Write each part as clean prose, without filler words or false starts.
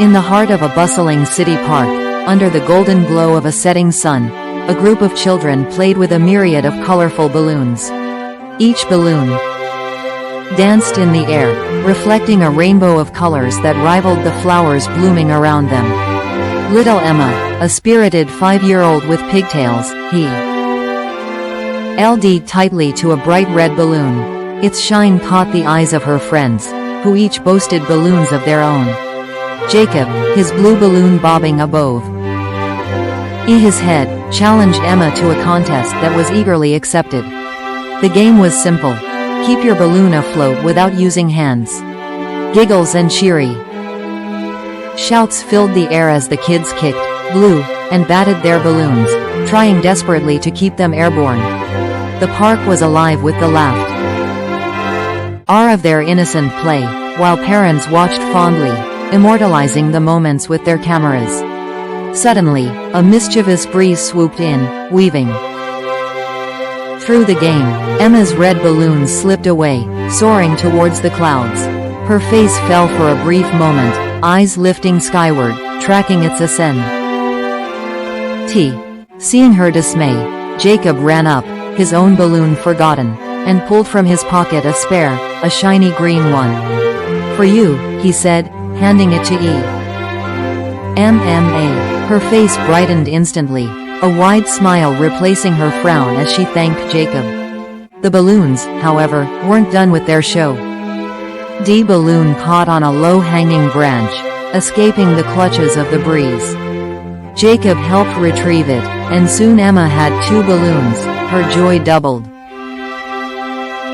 In the heart of a bustling city park, under the golden glow of a setting sun, a group of children played with a myriad of colorful balloons. Each balloon danced in the air, reflecting a rainbow of colors that rivaled the flowers blooming around them. Little Emma, a spirited 5-year-old with pigtails, held tightly to a bright red balloon. Its shine caught the eyes of her friends, who each boasted balloons of their own. Jacob, his blue balloon bobbing above his head, challenged Emma to a contest that was eagerly accepted. The game was simple. Keep your balloon afloat without using hands. Giggles and cheery shouts filled the air as the kids kicked, blew, and batted their balloons, trying desperately to keep them airborne. The park was alive with the laughter of their innocent play, while parents watched fondly, immortalizing the moments with their cameras. Suddenly, a mischievous breeze swooped in, weaving through the game. Emma's red balloon slipped away, soaring towards the clouds. Her face fell for a brief moment, eyes lifting skyward, tracking its ascent. Seeing her dismay, Jacob ran up, his own balloon forgotten, and pulled from his pocket a spare, a shiny green one. "For you," he said, handing it to Emma. Her face brightened instantly, a wide smile replacing her frown as she thanked Jacob. The balloons, however, weren't done with their show. The balloon caught on a low-hanging branch, escaping the clutches of the breeze. Jacob helped retrieve it, and soon Emma had 2 balloons, her joy doubled.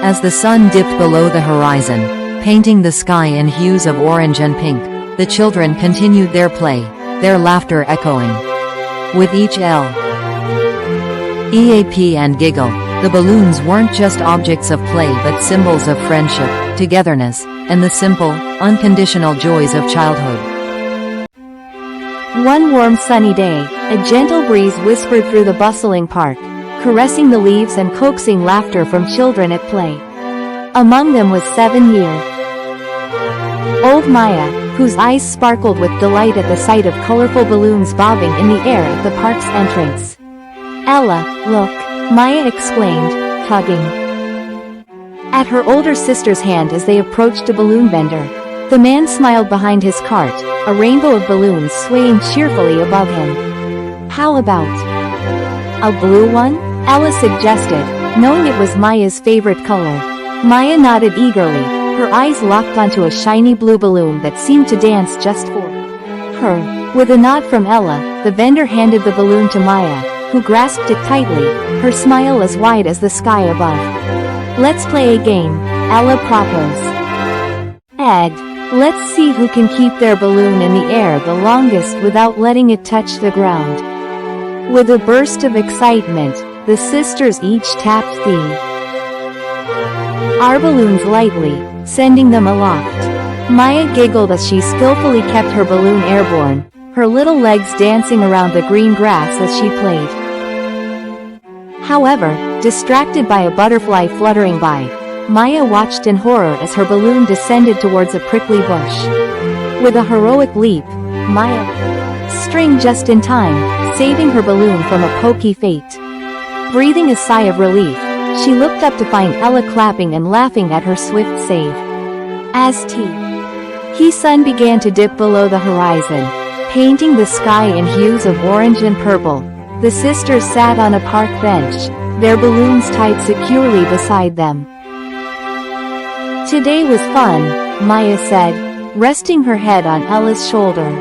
As the sun dipped below the horizon, painting the sky in hues of orange and pink, the children continued their play, their laughter echoing with each laugh and giggle. The balloons weren't just objects of play but symbols of friendship, togetherness, and the simple, unconditional joys of childhood. One warm sunny day, a gentle breeze whispered through the bustling park, caressing the leaves and coaxing laughter from children at play. Among them was 7-year-old Maya, whose eyes sparkled with delight at the sight of colorful balloons bobbing in the air at the park's entrance. "Ella, look," Maya exclaimed, tugging at her older sister's hand as they approached a balloon vendor. The man smiled behind his cart, a rainbow of balloons swaying cheerfully above him. "How about a blue one?" Ella suggested, knowing it was Maya's favorite color. Maya nodded eagerly, her eyes locked onto a shiny blue balloon that seemed to dance just for her. With a nod from Ella, the vendor handed the balloon to Maya, who grasped it tightly, her smile as wide as the sky above. "Let's play a game," Ella proposed. Let's see who can keep their balloon in the air the longest without letting it touch the ground." With a burst of excitement, the sisters each tapped our balloons lightly, sending them aloft. Maya giggled as she skillfully kept her balloon airborne, her little legs dancing around the green grass as she played. However, distracted by a butterfly fluttering by, Maya watched in horror as her balloon descended towards a prickly bush. With a heroic leap, Maya string just in time, saving her balloon from a pokey fate. Breathing a sigh of relief, she looked up to find Ella clapping and laughing at her swift save. As the sun began to dip below the horizon, painting the sky in hues of orange and purple, the sisters sat on a park bench, their balloons tied securely beside them. "Today was fun," Maya said, resting her head on Ella's shoulder.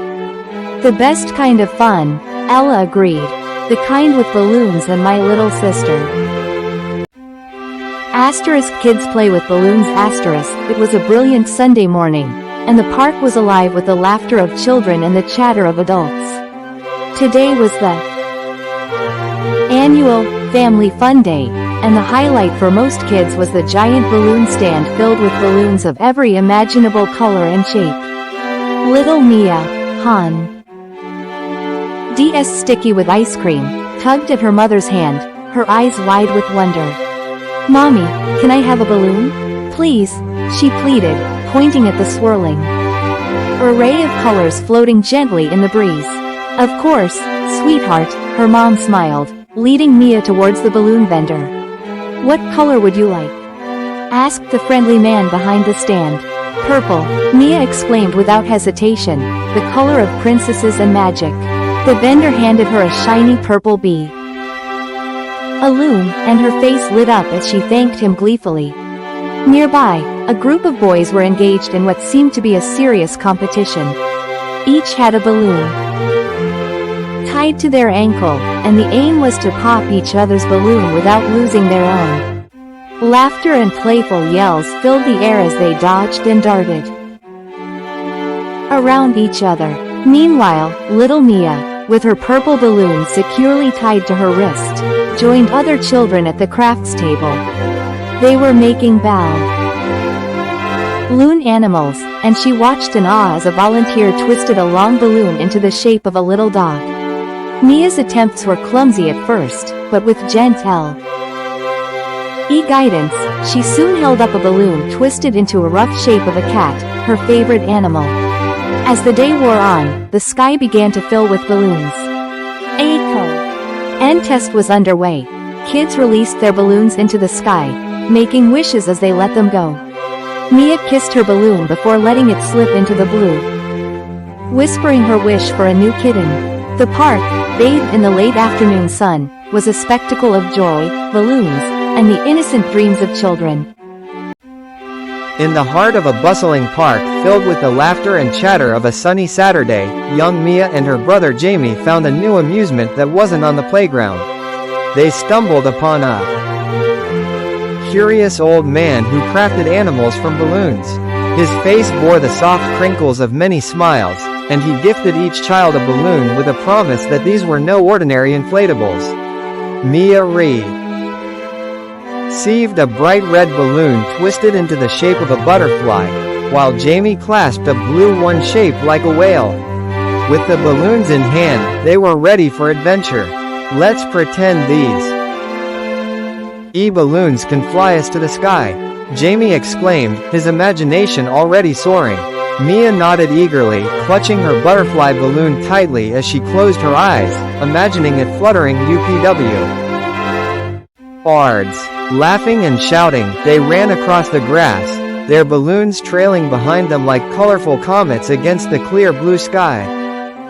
"The best kind of fun," Ella agreed, "the kind with balloons and my little sister." Kids play with balloons. It was a brilliant Sunday morning, and the park was alive with the laughter of children and the chatter of adults. Today was the annual Family Fun Day, and the highlight for most kids was the giant balloon stand filled with balloons of every imaginable color and shape. Little Mia, DS sticky with ice cream, tugged at her mother's hand, her eyes wide with wonder. "Mommy, can I have a balloon? Please," she pleaded, pointing at the swirling array of colors floating gently in the breeze. Of course, sweetheart, her mom smiled, leading Mia towards the balloon vendor. What color would you like? Asked the friendly man behind the stand. Purple, Mia exclaimed without hesitation, the color of princesses and magic. The vendor handed her a shiny purple bee. A loon, and her face lit up as she thanked him gleefully. Nearby, a group of boys were engaged in what seemed to be a serious competition. Each had a balloon tied to their ankle, and the aim was to pop each other's balloon without losing their own. Laughter and playful yells filled the air as they dodged and darted around each other. Meanwhile, little Mia, with her purple balloon securely tied to her wrist, joined other children at the crafts table. They were making balloon animals, and she watched in awe as a volunteer twisted a long balloon into the shape of a little dog. Mia's attempts were clumsy at first, but with gentle guidance, she soon held up a balloon twisted into a rough shape of a cat, her favorite animal. As the day wore on, the sky began to fill with balloons. End test was underway. Kids released their balloons into the sky, making wishes as they let them go. Mia kissed her balloon before letting it slip into the blue, whispering her wish for a new kitten. The park, bathed in the late afternoon sun, was a spectacle of joy, balloons, and the innocent dreams of children. In the heart of a bustling park filled with the laughter and chatter of a sunny Saturday, young Mia and her brother Jamie found a new amusement that wasn't on the playground. They stumbled upon a curious old man who crafted animals from balloons. His face bore the soft crinkles of many smiles, and he gifted each child a balloon with a promise that these were no ordinary inflatables. Mia received a bright red balloon twisted into the shape of a butterfly, while Jamie clasped a blue one shaped like a whale. With the balloons in hand, they were ready for adventure. Let's pretend these balloons can fly us to the sky, Jamie exclaimed, his imagination already soaring. Mia nodded eagerly, clutching her butterfly balloon tightly as she closed her eyes, imagining it fluttering UPW. Bards. Laughing and shouting, they ran across the grass, their balloons trailing behind them like colorful comets against the clear blue sky.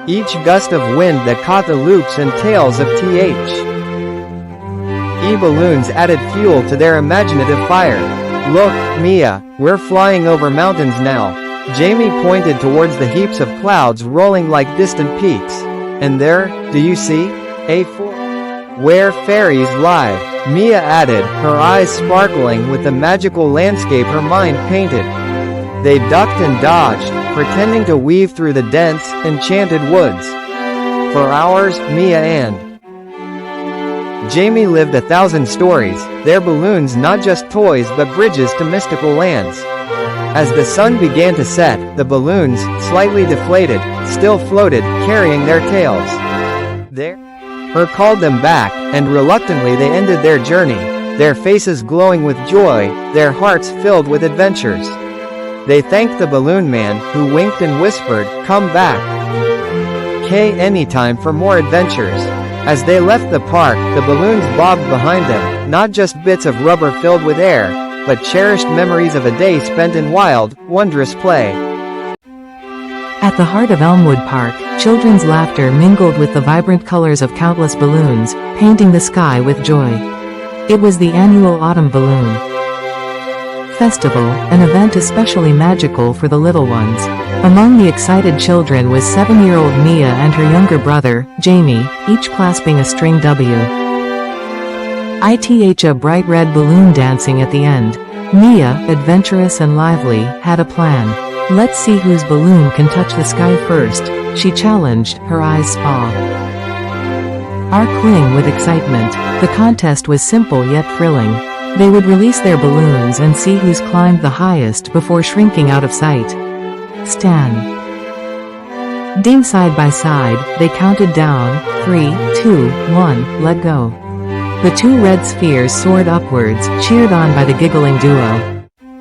Each gust of wind that caught the loops and tails of balloons added fuel to their imaginative fire. Look, Mia, we're flying over mountains now. Jamie pointed towards the heaps of clouds rolling like distant peaks. And there, do you see? A forest where fairies live, Mia added, her eyes sparkling with the magical landscape her mind painted. They ducked and dodged, pretending to weave through the dense, enchanted woods. For hours, Mia and Jamie lived 1,000 stories, their balloons not just toys but bridges to mystical lands. As the sun began to set, the balloons, slightly deflated, still floated, carrying their tails. Her called them back, and reluctantly they ended their journey, their faces glowing with joy, their hearts filled with adventures. They thanked the balloon man, who winked and whispered, "Come back anytime for more adventures." As they left the park, the balloons bobbed behind them, not just bits of rubber filled with air, but cherished memories of a day spent in wild, wondrous play. At the heart of Elmwood Park, children's laughter mingled with the vibrant colors of countless balloons, painting the sky with joy. It was the annual Autumn Balloon Festival, an event especially magical for the little ones. Among the excited children was 7-year-old Mia and her younger brother, Jamie, each clasping a string with a bright red balloon dancing at the end. Mia, adventurous and lively, had a plan. "Let's see whose balloon can touch the sky first," she challenged, her eyes sparkling with excitement. The contest was simple yet thrilling. They would release their balloons and see who's climbed the highest before shrinking out of sight. Standing side by side, they counted down, 3, 2, 1, let go. The two red spheres soared upwards, cheered on by the giggling duo.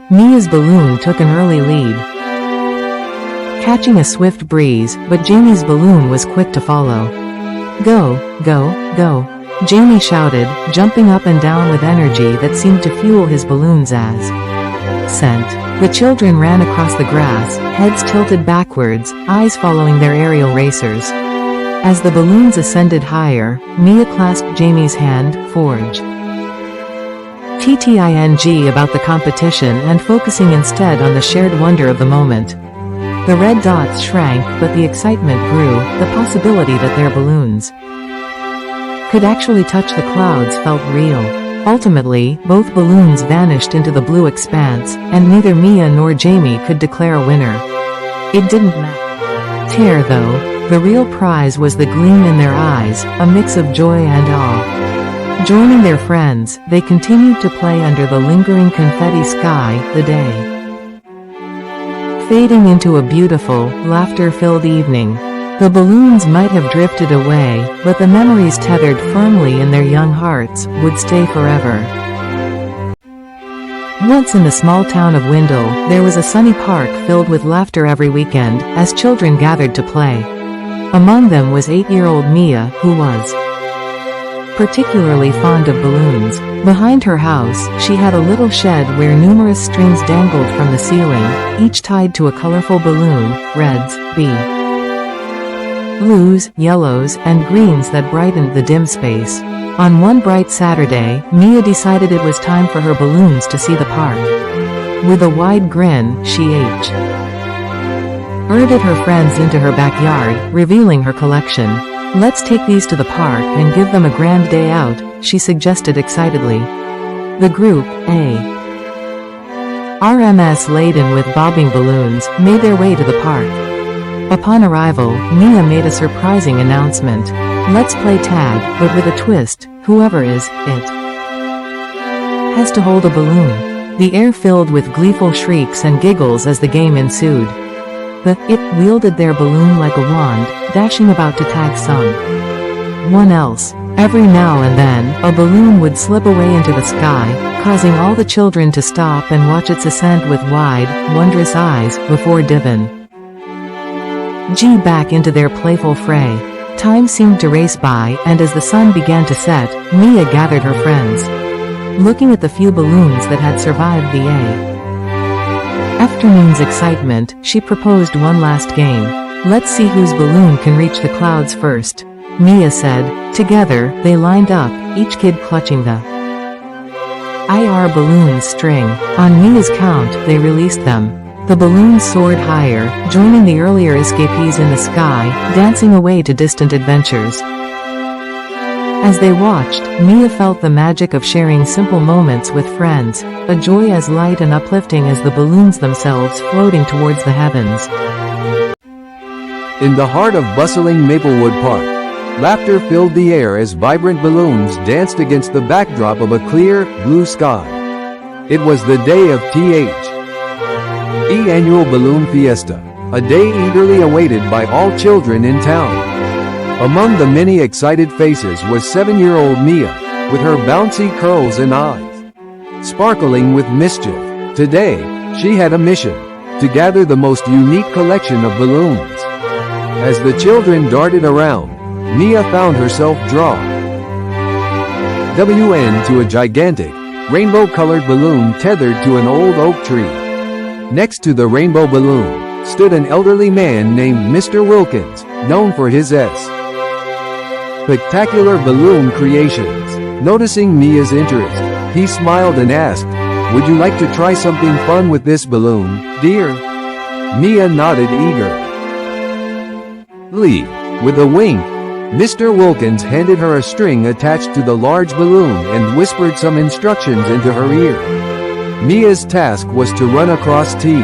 Mia's balloon took an early lead, catching a swift breeze, but Jamie's balloon was quick to follow. Go, go, go, Jamie shouted, jumping up and down with energy that seemed to fuel his balloons as sent. The children ran across the grass, heads tilted backwards, eyes following their aerial racers. As the balloons ascended higher, Mia clasped Jamie's hand, forge. TTING about the competition and focusing instead on the shared wonder of the moment. The red dots shrank, but the excitement grew, the possibility that their balloons could actually touch the clouds felt real. Ultimately, both balloons vanished into the blue expanse, and neither Mia nor Jamie could declare a winner. It didn't matter, though. The real prize was the gleam in their eyes, a mix of joy and awe. Joining their friends, they continued to play under the lingering confetti sky, the day fading into a beautiful, laughter-filled evening. The balloons might have drifted away, but the memories tethered firmly in their young hearts would stay forever. Once in the small town of Windle, there was a sunny park filled with laughter every weekend, as children gathered to play. Among them was 8-year-old Mia, who was particularly fond of balloons. Behind her house, she had a little shed where numerous strings dangled from the ceiling, each tied to a colorful balloon, reds, blues, yellows, and greens that brightened the dim space. On one bright Saturday, Mia decided it was time for her balloons to see the park. With a wide grin, she herded her friends into her backyard, revealing her collection. "Let's take these to the park and give them a grand day out," she suggested excitedly. The group, RMS laden with bobbing balloons, made their way to the park. Upon arrival, Mia made a surprising announcement. "Let's play tag, but with a twist. Whoever is it has to hold a balloon." The air filled with gleeful shrieks and giggles as the game ensued. The it wielded their balloon like a wand, dashing about to tag someone else. Every now and then, a balloon would slip away into the sky, causing all the children to stop and watch its ascent with wide, wondrous eyes, before diving back into their playful fray. Time seemed to race by, and as the sun began to set, Mia gathered her friends. Looking at the few balloons that had survived the afternoon's excitement, she proposed one last game. "Let's see whose balloon can reach the clouds first," Mia said. Together, they lined up, each kid clutching the IR balloon's string. On Mia's count, they released them. The balloons soared higher, joining the earlier escapees in the sky, dancing away to distant adventures. As they watched, Mia felt the magic of sharing simple moments with friends, a joy as light and uplifting as the balloons themselves floating towards the heavens. In the heart of bustling Maplewood Park, laughter filled the air as vibrant balloons danced against the backdrop of a clear, blue sky. It was the day of THE Annual Balloon Fiesta, a day eagerly awaited by all children in town. Among the many excited faces was 7-year-old Mia, with her bouncy curls and eyes sparkling with mischief. Today, she had a mission: to gather the most unique collection of balloons. As the children darted around, Mia found herself drawn to a gigantic, rainbow-colored balloon tethered to an old oak tree. Next to the rainbow balloon, stood an elderly man named Mr. Wilkins, known for his spectacular balloon creations. Noticing Mia's interest, he smiled and asked, "Would you like to try something fun with this balloon, dear?" Mia nodded eagerly. With a wink, Mr. Wilkins handed her a string attached to the large balloon and whispered some instructions into her ear. Mia's task was to run across the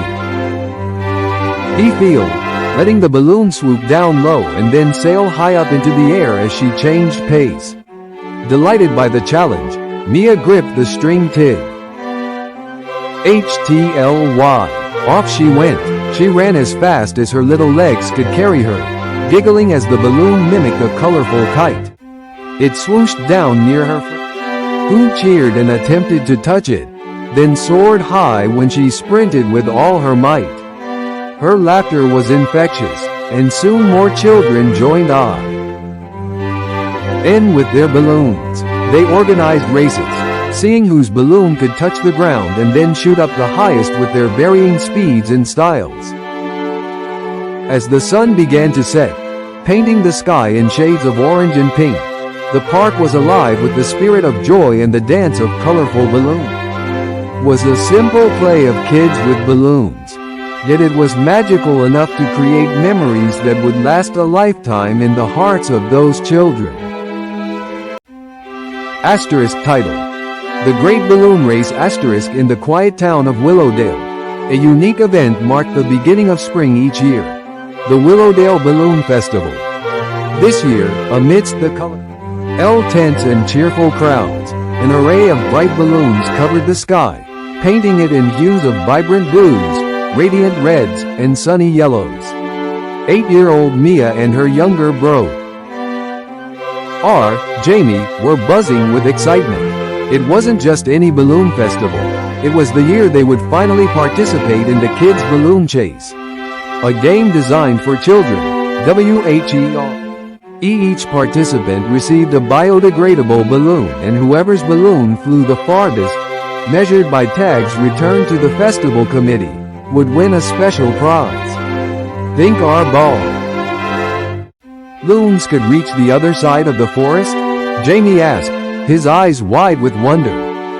field, letting the balloon swoop down low and then sail high up into the air as she changed pace. Delighted by the challenge, Mia gripped the string tied HTLY. Off she went. She ran as fast as her little legs could carry her, giggling as the balloon mimicked a colorful kite. It swooshed down near her, who cheered and attempted to touch it, then soared high when she sprinted with all her might. Her laughter was infectious, and soon more children joined in with their balloons. They organized races, seeing whose balloon could touch the ground and then shoot up the highest with their varying speeds and styles. As the sun began to set, painting the sky in shades of orange and pink, the park was alive with the spirit of joy and the dance of colorful balloons. It was a simple play of kids with balloons, yet it was magical enough to create memories that would last a lifetime in the hearts of those children. Asterisk title: The Great Balloon Race * in the quiet town of Willowdale. A unique event marked the beginning of spring each year. The Willowdale Balloon Festival. This year, amidst the colorful tents and cheerful crowds, an array of bright balloons covered the sky, painting it in hues of vibrant blues, radiant reds, and sunny yellows. 8-year-old Mia and her younger bro, Jamie, were buzzing with excitement. It wasn't just any balloon festival. It was the year they would finally participate in the Kids Balloon Chase, a game designed for children. Each participant received a biodegradable balloon, and whoever's balloon flew the farthest, measured by tags returned to the festival committee, would win a special prize. Think our balloons could reach the other side of the forest? Jamie asked, his eyes wide with wonder.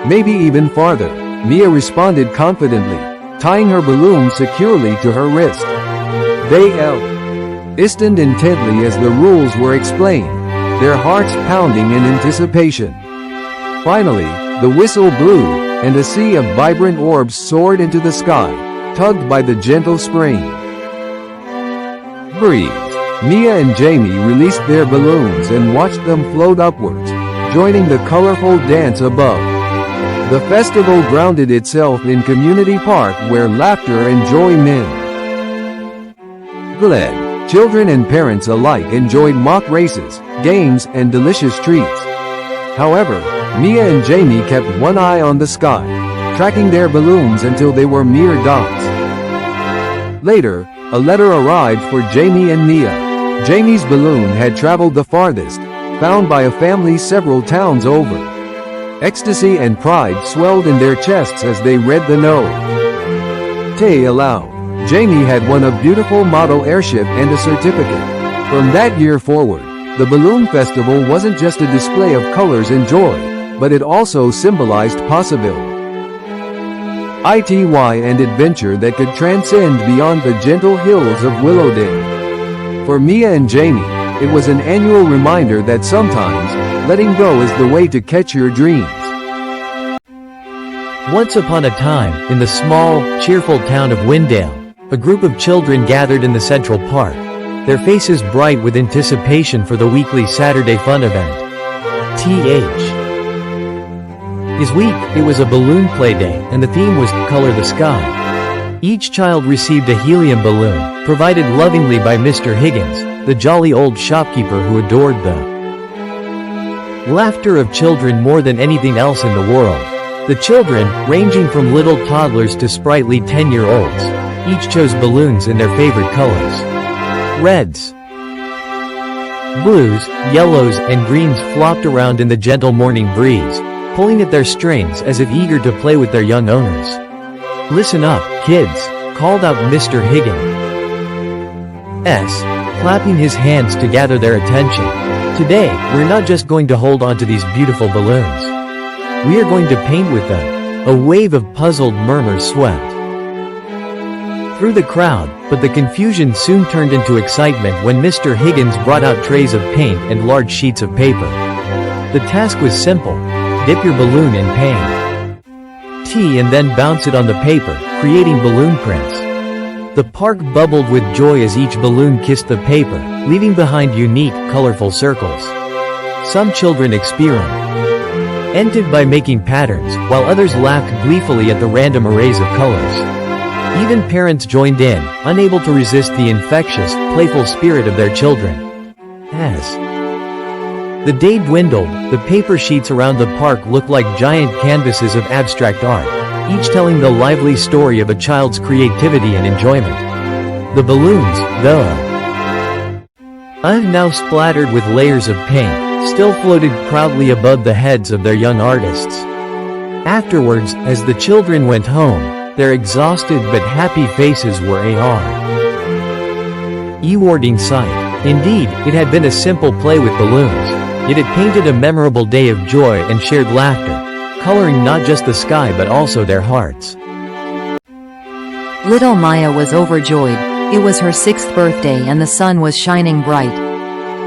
Maybe even farther, Mia responded confidently, tying her balloon securely to her wrist. They listened intently as the rules were explained, their hearts pounding in anticipation. Finally, the whistle blew, and a sea of vibrant orbs soared into the sky, tugged by the gentle spring breeze. Mia and Jamie released their balloons and watched them float upwards, joining the colorful dance above. The festival grounded itself in Community Park, where laughter and joy mingled. Children and parents alike enjoyed mock races, games, and delicious treats. However, Mia and Jamie kept one eye on the sky, tracking their balloons until they were mere dots. Later, a letter arrived for Jamie and Mia. Jamie's balloon had traveled the farthest, found by a family several towns over. Ecstasy and pride swelled in their chests as they read the note. Aloud. Jamie had won a beautiful model airship and a certificate. From that year forward, the Balloon Festival wasn't just a display of colors and joy, but it also symbolized possibility and adventure that could transcend beyond the gentle hills of Willowdale. For Mia and Jamie, it was an annual reminder that sometimes, letting go is the way to catch your dreams. Once upon a time, in the small, cheerful town of Windale, a group of children gathered in the Central Park, their faces bright with anticipation for the weekly Saturday fun event. It was a balloon play day, and the theme was Color the Sky. Each child received a helium balloon, provided lovingly by Mr. Higgins, the jolly old shopkeeper who adored the laughter of children more than anything else in the world. The children, ranging from little toddlers to sprightly 10-year-olds, each chose balloons in their favorite colors. Reds, blues, yellows, and greens flopped around in the gentle morning breeze, pulling at their strings as if eager to play with their young owners. "Listen up, kids," called out Mr. Higgins, clapping his hands to gather their attention. "Today, we're not just going to hold on to these beautiful balloons. We are going to paint with them." A wave of puzzled murmurs swept through the crowd, but the confusion soon turned into excitement when Mr. Higgins brought out trays of paint and large sheets of paper. The task was simple: dip your balloon in paint, and then bounce it on the paper, creating balloon prints. The park bubbled with joy as each balloon kissed the paper, leaving behind unique, colorful circles. Some children experimented by making patterns, while others laughed gleefully at the random arrays of colors. Even parents joined in, unable to resist the infectious, playful spirit of their children. As the day dwindled, the paper sheets around the park looked like giant canvases of abstract art, each telling the lively story of a child's creativity and enjoyment. The balloons, though, now splattered with layers of paint, still floated proudly above the heads of their young artists. Afterwards, as the children went home, their exhausted but happy faces were a rewarding sight. Indeed, it had been a simple play with balloons, yet it painted a memorable day of joy and shared laughter, coloring not just the sky but also their hearts. Little Maya was overjoyed. It was her 6th birthday and the sun was shining bright.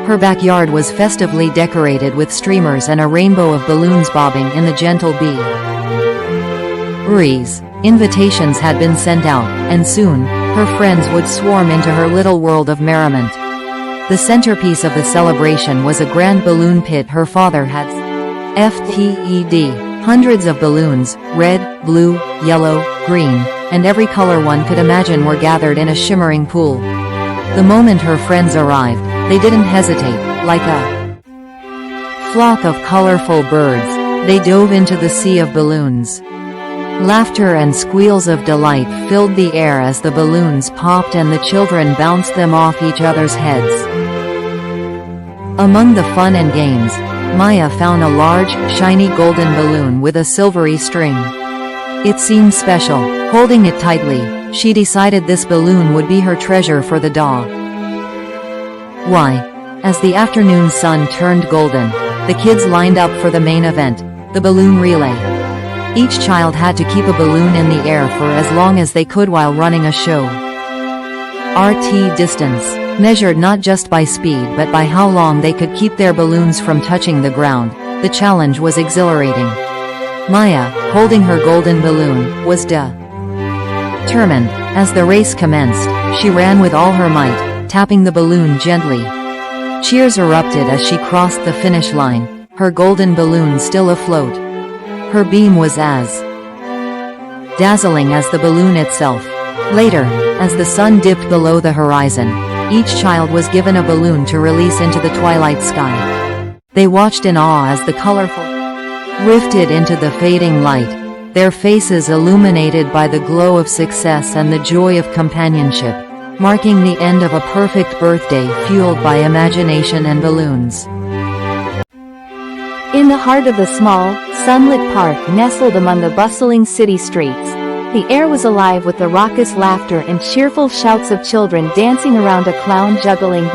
Her backyard was festively decorated with streamers and a rainbow of balloons bobbing in the gentle breeze. Invitations had been sent out, and soon, her friends would swarm into her little world of merriment. The centerpiece of the celebration was a grand balloon pit her father had FTED. Hundreds of balloons, red, blue, yellow, green, and every color one could imagine were gathered in a shimmering pool. The moment her friends arrived, they didn't hesitate. Like a flock of colorful birds, they dove into the sea of balloons. Laughter and squeals of delight filled the air as the balloons popped and the children bounced them off each other's heads. Among the fun and games, Maya found a large, shiny golden balloon with a silvery string. It seemed special. Holding it tightly, she decided this balloon would be her treasure for the doll. Why? As the afternoon sun turned golden, the kids lined up for the main event, the balloon relay. Each child had to keep a balloon in the air for as long as they could while running a show. RT distance, measured not just by speed but by how long they could keep their balloons from touching the ground. The challenge was exhilarating. Maya, holding her golden balloon, was determined. As the race commenced, she ran with all her might, tapping the balloon gently. Cheers erupted as she crossed the finish line, her golden balloon still afloat. Her beam was as dazzling as the balloon itself. Later, as the sun dipped below the horizon, each child was given a balloon to release into the twilight sky. They watched in awe as the colorful rifted into the fading light, their faces illuminated by the glow of success and the joy of companionship, marking the end of a perfect birthday fueled by imagination and balloons. In the heart of the small, sunlit park nestled among the bustling city streets, the air was alive with the raucous laughter and cheerful shouts of children dancing around a clown juggling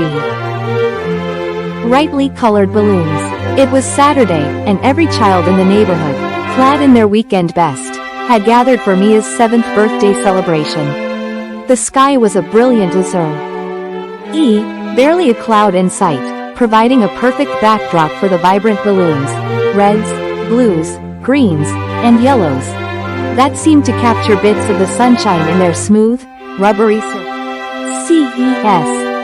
brightly colored balloons. It was Saturday, and every child in the neighborhood, clad in their weekend best, had gathered for Mia's 7th birthday celebration. The sky was a brilliant azure. Barely a cloud in sight, providing a perfect backdrop for the vibrant balloons, reds, blues, greens, and yellows, that seemed to capture bits of the sunshine in their smooth, rubbery surface.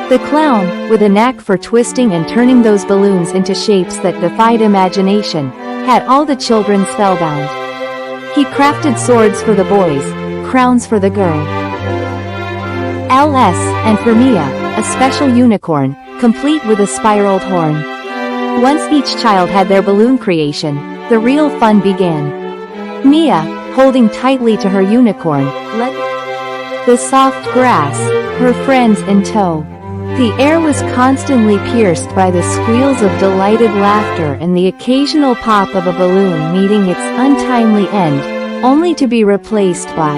The clown, with a knack for twisting and turning those balloons into shapes that defied imagination, had all the children spellbound. He crafted swords for the boys, crowns for the girls, and for Mia, a special unicorn, complete with a spiraled horn. Once each child had their balloon creation, the real fun began. Mia, holding tightly to her unicorn, let the soft grass, her friends in tow. The air was constantly pierced by the squeals of delighted laughter and the occasional pop of a balloon meeting its untimely end, only to be replaced by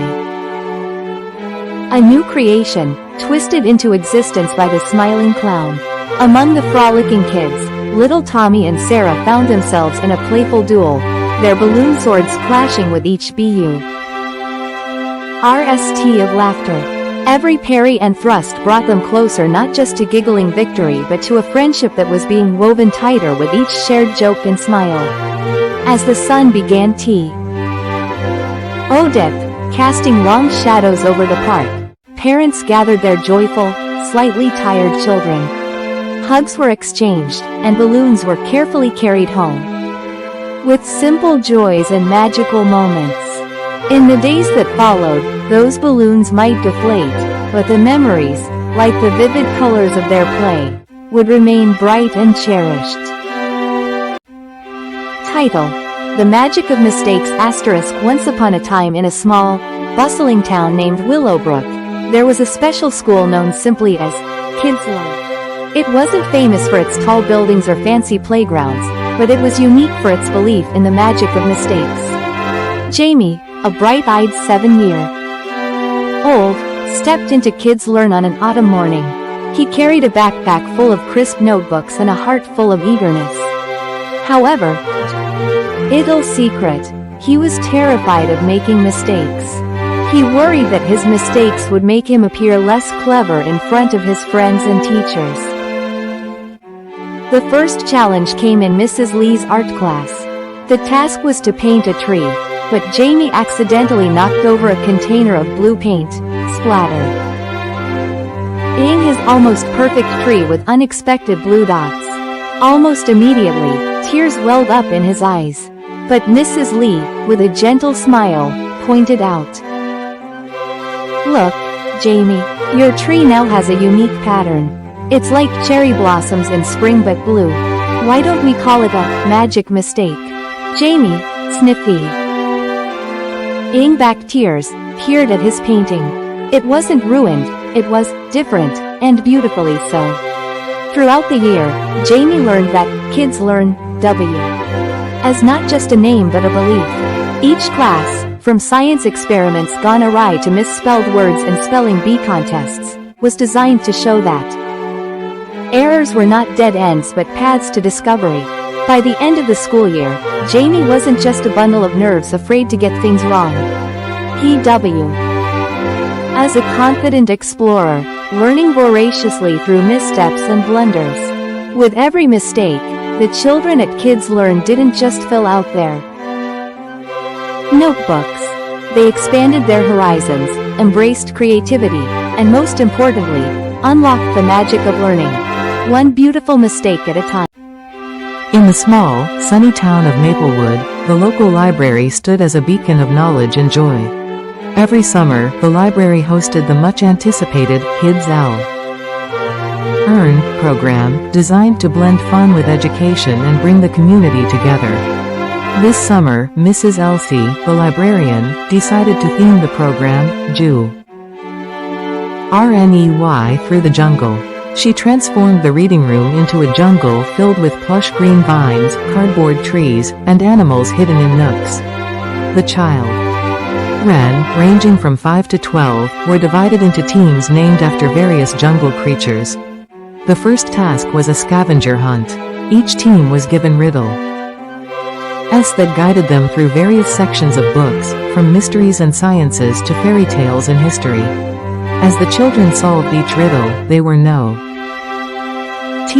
a new creation, twisted into existence by the smiling clown. Among the frolicking kids, little Tommy and Sarah found themselves in a playful duel, their balloon swords clashing with each burst of laughter. Every parry and thrust brought them closer not just to giggling victory but to a friendship that was being woven tighter with each shared joke and smile. As the sun began to dip, casting long shadows over the park, parents gathered their joyful, slightly tired children. Hugs were exchanged, and balloons were carefully carried home. With simple joys and magical moments. In the days that followed, those balloons might deflate, but the memories, like the vivid colors of their play, would remain bright and cherished. Title: The Magic of Mistakes *. Once upon a time in a small, bustling town named Willowbrook, there was a special school known simply as Kids Learn. It wasn't famous for its tall buildings or fancy playgrounds, but it was unique for its belief in the magic of mistakes. Jamie, a bright-eyed 7-year-old, stepped into Kids Learn on an autumn morning. He carried a backpack full of crisp notebooks and a heart full of eagerness. However, little secret, he was terrified of making mistakes. He worried that his mistakes would make him appear less clever in front of his friends and teachers. The first challenge came in Mrs. Lee's art class. The task was to paint a tree, but Jamie accidentally knocked over a container of blue paint, splattered his almost perfect tree with unexpected blue dots. Almost immediately, tears welled up in his eyes. But Mrs. Lee, with a gentle smile, pointed out, "Look, Jamie, your tree now has a unique pattern. It's like cherry blossoms in spring but blue. Why don't we call it a magic mistake?" Jamie, sniffy, back tears, peered at his painting. It wasn't ruined, it was different, and beautifully so. Throughout the year, Jamie learned that Kids Learn as not just a name but a belief. Each class, from science experiments gone awry to misspelled words and spelling bee contests, was designed to show that errors were not dead ends but paths to discovery. By the end of the school year, Jamie wasn't just a bundle of nerves afraid to get things wrong. He as a confident explorer, learning voraciously through missteps and blunders. With every mistake, the children at Kids Learn didn't just fill out their notebooks. They expanded their horizons, embraced creativity, and most importantly, unlocked the magic of learning. One beautiful mistake at a time. In the small, sunny town of Maplewood, the local library stood as a beacon of knowledge and joy. Every summer, the library hosted the much-anticipated Kids Learn program, designed to blend fun with education and bring the community together. This summer, Mrs. Elsie, the librarian, decided to theme the program, RNEY Through the Jungle. She transformed the reading room into a jungle filled with plush green vines, cardboard trees, and animals hidden in nooks. The children, ranging from 5 to 12, were divided into teams named after various jungle creatures. The first task was a scavenger hunt. Each team was given riddles that guided them through various sections of books, from mysteries and sciences to fairy tales and history. As the children solved each riddle, they were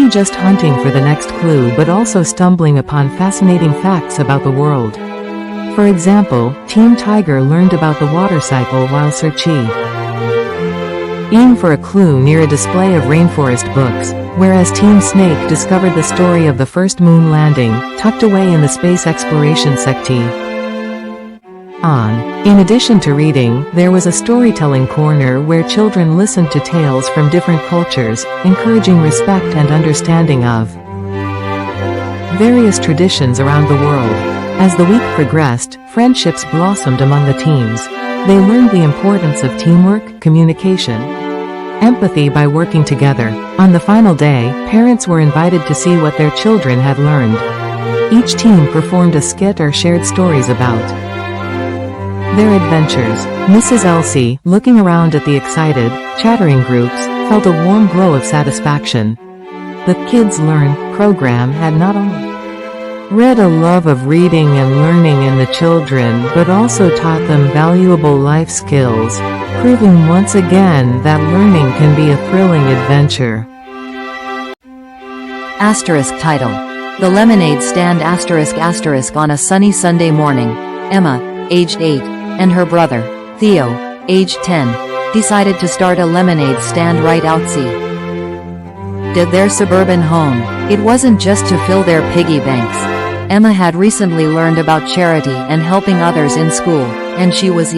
just hunting for the next clue but also stumbling upon fascinating facts about the world. For example, Team Tiger learned about the water cycle while searching for a clue near a display of rainforest books, whereas Team Snake discovered the story of the first moon landing, tucked away in the space exploration section. In addition to reading, there was a storytelling corner where children listened to tales from different cultures, encouraging respect and understanding of various traditions around the world. As the week progressed, friendships blossomed among the teams. They learned the importance of teamwork, communication, empathy by working together. On the final day, parents were invited to see what their children had learned. Each team performed a skit or shared stories about their adventures. Mrs. Elsie, looking around at the excited, chattering groups, felt a warm glow of satisfaction. The Kids Learn program had not only read a love of reading and learning in the children but also taught them valuable life skills, proving once again that learning can be a thrilling adventure. Asterisk title. The Lemonade Stand on a sunny Sunday morning, Emma, aged 8, and her brother, Theo, aged 10, decided to start a lemonade stand right outside their suburban home. It wasn't just to fill their piggy banks. Emma had recently learned about charity and helping others in school, and she was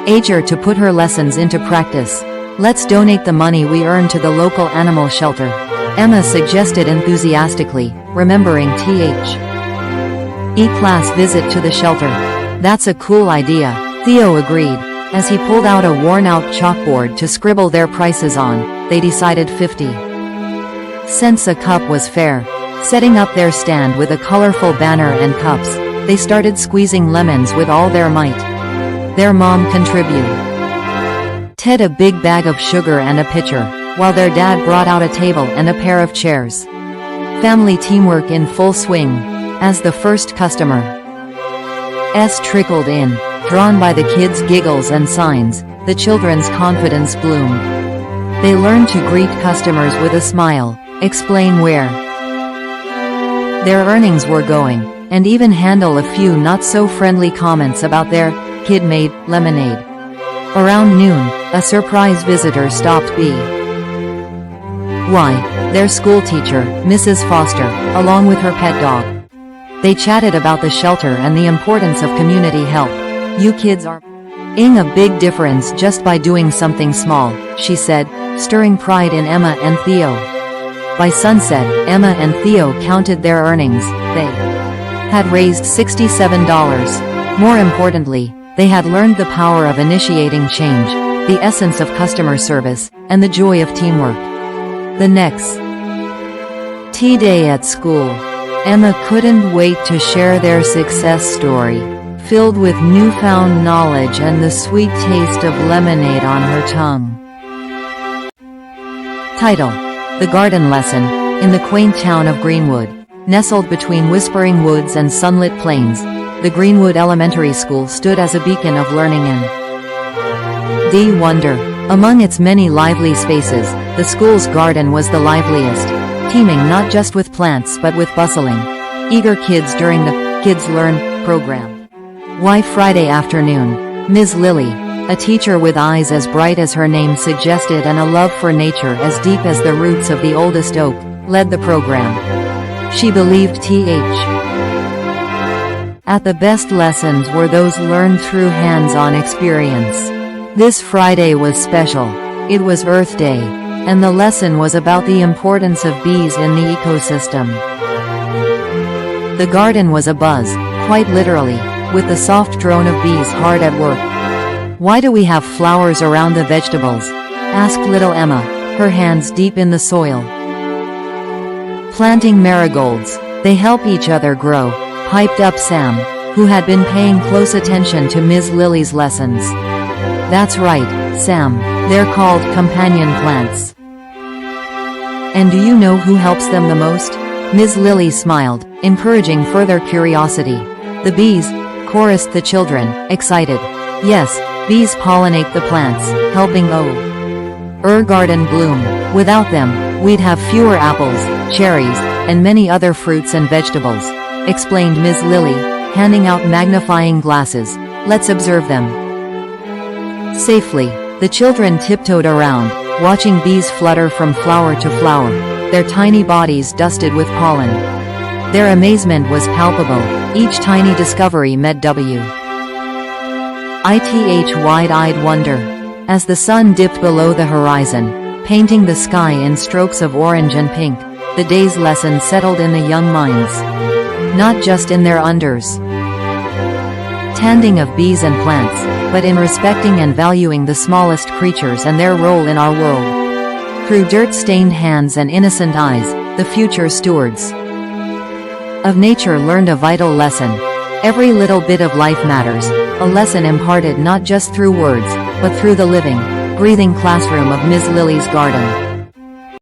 eager to put her lessons into practice. "Let's donate the money we earn to the local animal shelter," Emma suggested enthusiastically, remembering class visit to the shelter. "That's a cool idea," Theo agreed. As he pulled out a worn-out chalkboard to scribble their prices on, they decided 50 cents a cup was fair. Setting up their stand with a colorful banner and cups, they started squeezing lemons with all their might. Their mom contributed Ted a big bag of sugar and a pitcher, while their dad brought out a table and a pair of chairs. Family teamwork in full swing. As the first customer trickled in, drawn by the kids' giggles and signs, the children's confidence bloomed. They learned to greet customers with a smile, explain where their earnings were going, and even handle a few not-so-friendly comments about their kid-made lemonade. Around noon, a surprise visitor stopped by. Their school teacher, Mrs. Foster, along with her pet dog. They chatted about the shelter and the importance of community help. You kids are making a big difference just by doing something small, she said, stirring pride in Emma and Theo. By sunset, Emma and Theo counted their earnings. They had raised $67. More importantly, they had learned the power of initiating change, the essence of customer service, and the joy of teamwork. The next tea day at school, Emma couldn't wait to share their success story, filled with newfound knowledge and the sweet taste of lemonade on her tongue. Title: The Garden Lesson. In the quaint town of Greenwood, nestled between whispering woods and sunlit plains, the Greenwood Elementary School stood as a beacon of learning and wonder. Among its many lively spaces, the school's garden was the liveliest, teeming not just with plants but with bustling, eager kids during the Kids Learn program. Friday afternoon, Ms. Lily, a teacher with eyes as bright as her name suggested and a love for nature as deep as the roots of the oldest oak, led the program. She believed at the best lessons were those learned through hands-on experience. This Friday was special. It was Earth Day, and the lesson was about the importance of bees in the ecosystem. The garden was abuzz, quite literally, with the soft drone of bees hard at work. Why do we have flowers around the vegetables? Asked little Emma, her hands deep in the soil. Planting marigolds, they help each other grow, piped up Sam, who had been paying close attention to Ms. Lily's lessons. That's right, Sam, they're called companion plants. And do you know who helps them the most? Ms. Lily smiled, encouraging further curiosity. The bees, chorused the children, excited. Yes, bees pollinate the plants, helping our garden bloom. Without them, we'd have fewer apples, cherries, and many other fruits and vegetables, explained Ms. Lily, handing out magnifying glasses. Let's observe them. Safely, the children tiptoed around, watching bees flutter from flower to flower, their tiny bodies dusted with pollen. Their amazement was palpable. Each tiny discovery met wide-eyed wonder. As the sun dipped below the horizon, painting the sky in strokes of orange and pink, the day's lesson settled in the young minds. Not just in their understanding of bees and plants, but in respecting and valuing the smallest creatures and their role in our world. Through dirt-stained hands and innocent eyes, the future stewards of nature learned a vital lesson. Every little bit of life matters, a lesson imparted not just through words, but through the living, breathing classroom of Ms. Lily's garden.